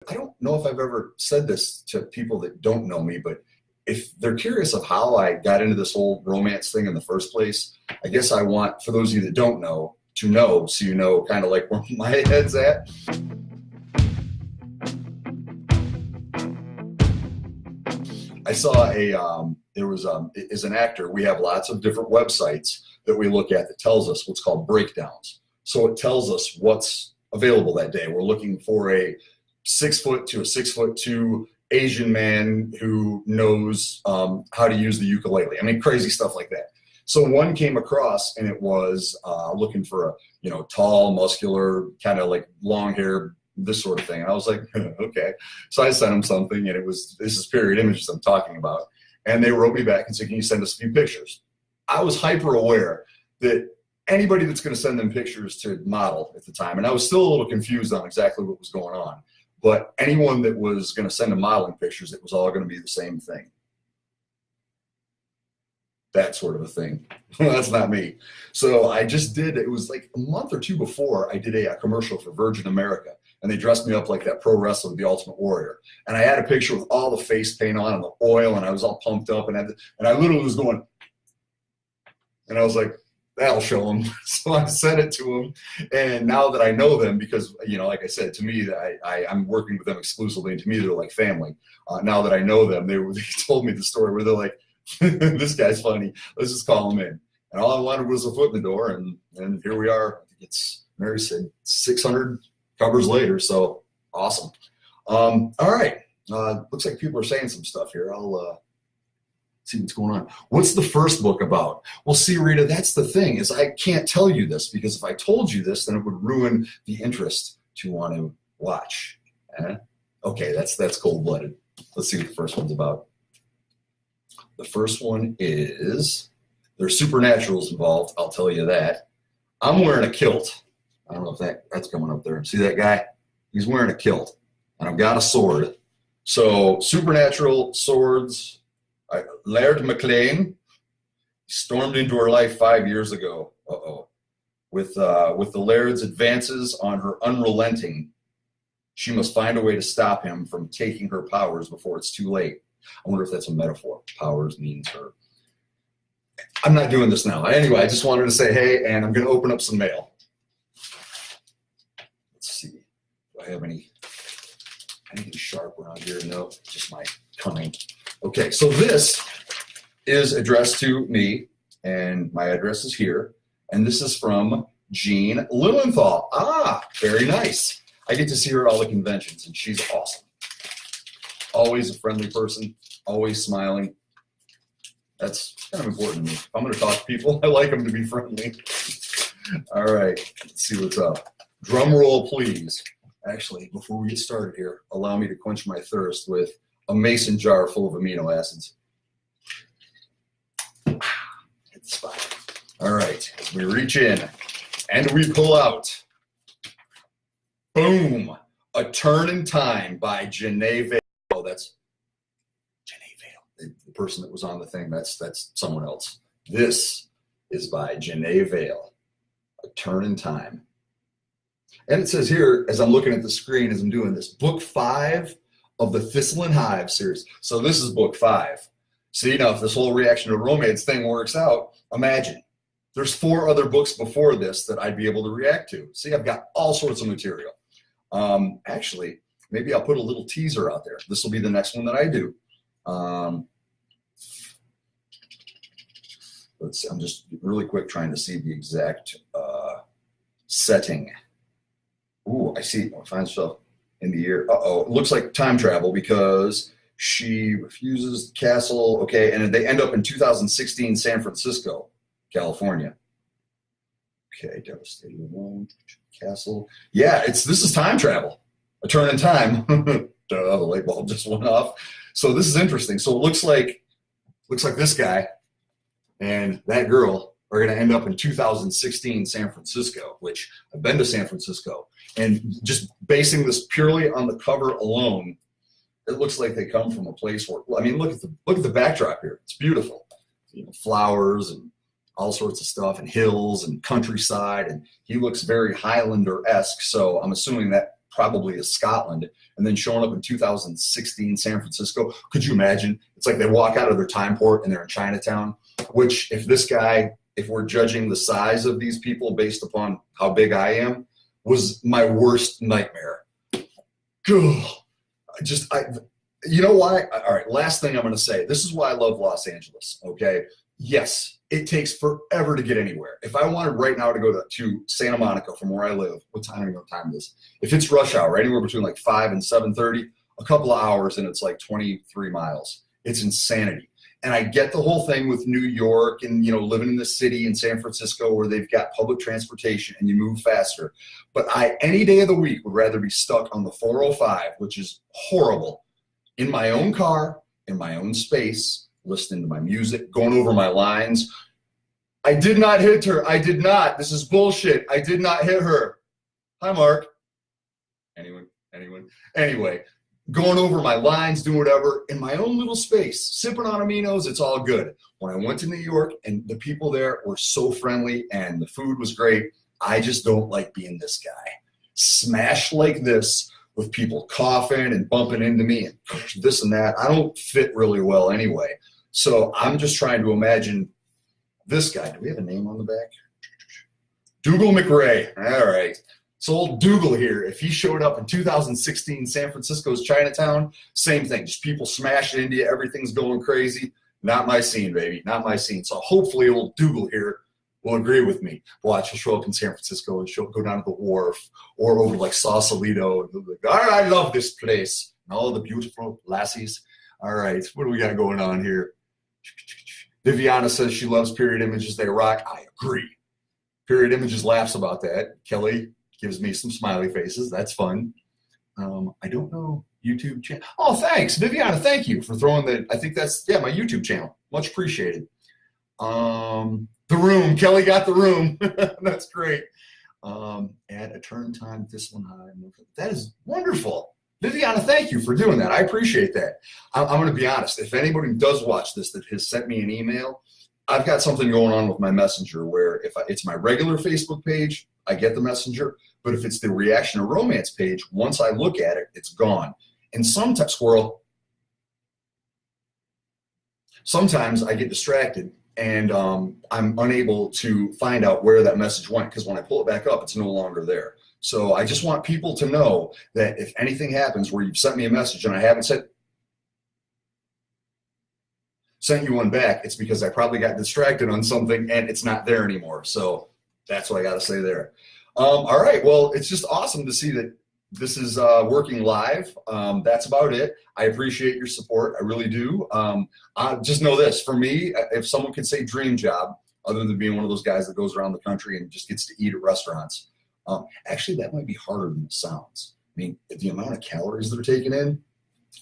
I don't know if I've ever said this to people that don't know me, but if they're curious of how I got into this whole romance thing in the first place, I guess I want, for those of you that don't know, to know so you know kind of like where my head's at. I saw there was, as an actor, we have lots of different websites that we look at that tells us what's called breakdowns. So it tells us what's available that day. We're looking for a 6 foot to a 6'2" Asian man who knows how to use the ukulele. I mean, crazy stuff like that. So one came across and it was looking for a, tall, muscular, kind of like long hair, this sort of thing. And I was like, okay. So I sent him something and this is period images I'm talking about. And they wrote me back and said, can you send us a few pictures? I was hyper aware that anybody that's going to send them pictures to model at the time, and I was still a little confused on exactly what was going on, but anyone that was going to send them modeling pictures, it was all going to be the same thing. That sort of a thing. That's not me. So I just did, it was like a month or two before I did a commercial for Virgin America, and they dressed me up like that pro wrestler, the Ultimate Warrior. And I had a picture with all the face paint on and the oil, and I was all pumped up, and I literally was going, and I was like, that'll show them. So I sent it to them. And now that I know them, because, like I said, to me, I'm working with them exclusively, and to me, they're like family. Now that I know them, they told me the story where they're like, this guy's funny. Let's just call him in. And all I wanted was a foot in the door. And here we are. It's, Mary said, 600 covers later. So awesome. All right. Looks like people are saying some stuff here. I'll see what's going on. What's the first book about? Well, see, Rita, that's the thing, is I can't tell you this, because if I told you this, then it would ruin the interest to want to watch. Okay, that's cold-blooded. Let's see what the first one's about. The first one is, there's supernaturals involved, I'll tell you that. I'm wearing a kilt. I don't know if that's coming up there. See that guy? He's wearing a kilt, and I've got a sword. So supernatural swords. Laird MacLean stormed into her life 5 years ago. With the Laird's advances on her unrelenting, she must find a way to stop him from taking her powers before it's too late. I wonder if that's a metaphor. Powers means her. I'm not doing this now. Anyway, I just wanted to say hey, and I'm going to open up some mail. Let's see. Do I have anything sharp around here? No, just my cunning. Okay, so this is addressed to me, and my address is here. And this is from Jean Lilienthal. Ah, very nice. I get to see her at all the conventions, and she's awesome. Always a friendly person, always smiling. That's kind of important to me. If I'm going to talk to people, I like them to be friendly. All right, let's see what's up. Drum roll, please. Actually, before we get started here, allow me to quench my thirst with a mason jar full of amino acids. Hit the spot. All right, as we reach in and we pull out, boom, A Turn in Time by Janae Vale. Oh, that's Janae Vale, the person that was on the thing. That's someone else. This is by Janae Vale, A Turn in Time. And it says here, as I'm looking at the screen as I'm doing this, book 5 of the Thistle and Hive series. So this is book 5. See, now if this whole reaction to romance thing works out, imagine. There's 4 other books before this that I'd be able to react to. See, I've got all sorts of material. Actually, maybe I'll put a little teaser out there. This will be the next one that I do. Let's see, I'm just really quick trying to see the exact setting. Ooh, I see. I find stuff in the year. Uh-oh, it looks like time travel because she refuses the castle. Okay, and they end up in 2016 San Francisco, California. Okay, devastating alone. Castle. Yeah, this is time travel. A Turn in Time. The light bulb just went off. So this is interesting. So it looks like this guy and that girl are going to end up in 2016 San Francisco, which I've been to San Francisco. And just basing this purely on the cover alone, it looks like they come from a place where, I mean, look at the backdrop here. It's beautiful. Flowers and all sorts of stuff, and hills and countryside, and he looks very Highlander-esque. So I'm assuming that probably is Scotland, and then showing up in 2016 San Francisco. Could you imagine? It's like they walk out of their time port and they're in Chinatown, which if we're judging the size of these people based upon how big I am, was my worst nightmare. Ugh. You know why? All right, last thing I'm going to say. This is why I love Los Angeles, okay? Yes, it takes forever to get anywhere. If I wanted right now to go to Santa Monica from where I live, what time it is? If it's rush hour, anywhere between like 5 and 7:30, a couple of hours and it's like 23 miles. It's insanity. And I get the whole thing with New York and, you know, living in the city in San Francisco where they've got public transportation and you move faster. But I, any day of the week, would rather be stuck on the 405, which is horrible, in my own car, in my own space, listening to my music, going over my lines. I did not hit her. I did not. This is bullshit. I did not hit her. Hi, Mark. Anyone? Anyway, going over my lines, doing whatever in my own little space, sipping on aminos, it's all good. When I went to New York and the people there were so friendly and the food was great, I just don't like being this guy. Smashed like this with people coughing and bumping into me and this and that. I don't fit really well anyway. So I'm just trying to imagine this guy. Do we have a name on the back? Dougal McRae. All right. So old Dougal here, if he showed up in 2016 San Francisco's Chinatown, same thing. Just people smashing into you. Everything's going crazy. Not my scene, baby. Not my scene. So hopefully old Dougal here will agree with me. Watch, he'll show up in San Francisco and she'll go down to the wharf or over like Sausalito. And he'll be like, all right, I love this place. And all the beautiful lassies. All right, what do we got going on here? Viviana says she loves period images. They rock. I agree. Period images laughs about that. Kelly gives me some smiley faces. That's fun. I don't know YouTube channel. Oh, thanks, Viviana. Thank you for throwing that. I think that's, yeah, my YouTube channel. Much appreciated. The room. Kelly got the room. That's great. Add a turn time, this one high. That is wonderful. Viviana, thank you for doing that. I appreciate that. I'm going to be honest. If anybody does watch this that has sent me an email, I've got something going on with my messenger where if it's my regular Facebook page, I get the messenger. But if it's the Reaction to Romance page, once I look at it, it's gone. And sometimes, squirrel, sometimes I get distracted and I'm unable to find out where that message went because when I pull it back up, it's no longer there. So I just want people to know that if anything happens where you've sent me a message and I haven't sent you one back, it's because I probably got distracted on something and it's not there anymore. So that's what I got to say there. All right. Well, it's just awesome to see that this is working live. That's about it. I appreciate your support. I really do. Just know this, for me, if someone could say dream job, other than being one of those guys that goes around the country and just gets to eat at restaurants, actually, that might be harder than it sounds. I mean, the amount of calories that are taken in,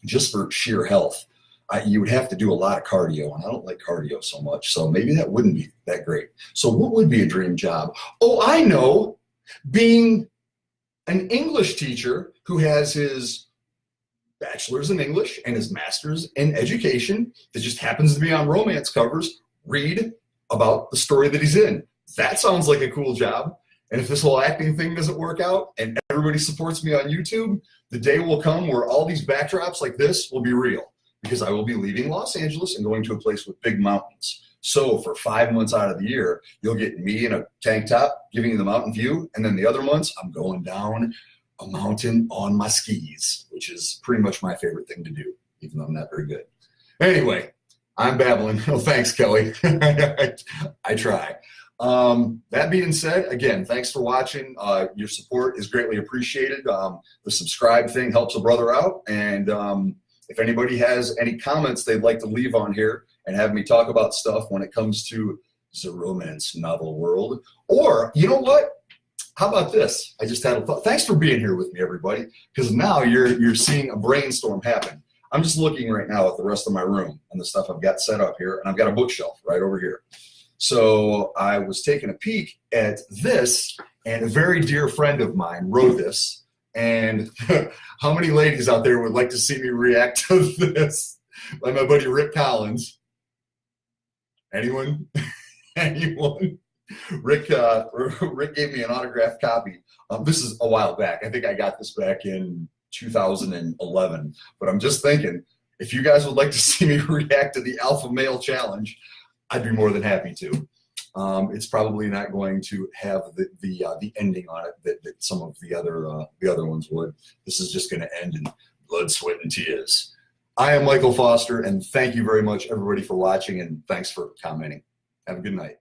just for sheer health, you would have to do a lot of cardio, and I don't like cardio so much, so maybe that wouldn't be that great. So what would be a dream job? Oh, I know, being an English teacher who has his bachelor's in English and his master's in education that just happens to be on romance covers, read about the story that he's in. That sounds like a cool job. And if this whole acting thing doesn't work out and everybody supports me on YouTube, the day will come where all these backdrops like this will be real because I will be leaving Los Angeles and going to a place with big mountains. So for 5 months out of the year, you'll get me in a tank top giving you the mountain view. And then the other months, I'm going down a mountain on my skis, which is pretty much my favorite thing to do, even though I'm not very good. Anyway, I'm babbling. Oh, thanks, Kelly. I try. That being said, again, thanks for watching. Your support is greatly appreciated. The subscribe thing helps a brother out. And if anybody has any comments they'd like to leave on here and have me talk about stuff when it comes to the romance novel world, or you know what? How about this? I just had a thought. Thanks for being here with me, everybody, because now you're seeing a brainstorm happen. I'm just looking right now at the rest of my room and the stuff I've got set up here, and I've got a bookshelf right over here. So I was taking a peek at this, and a very dear friend of mine wrote this. And how many ladies out there would like to see me react to this? Like my buddy Rick Collins. Anyone? Anyone? Rick gave me an autographed copy. This is a while back. I think I got this back in 2011. But I'm just thinking, if you guys would like to see me react to the Alpha Male Challenge, I'd be more than happy to. It's probably not going to have the ending on it that some of the other ones would. This is just going to end in blood, sweat, and tears. I am Michael Foster, and thank you very much, everybody, for watching, and thanks for commenting. Have a good night.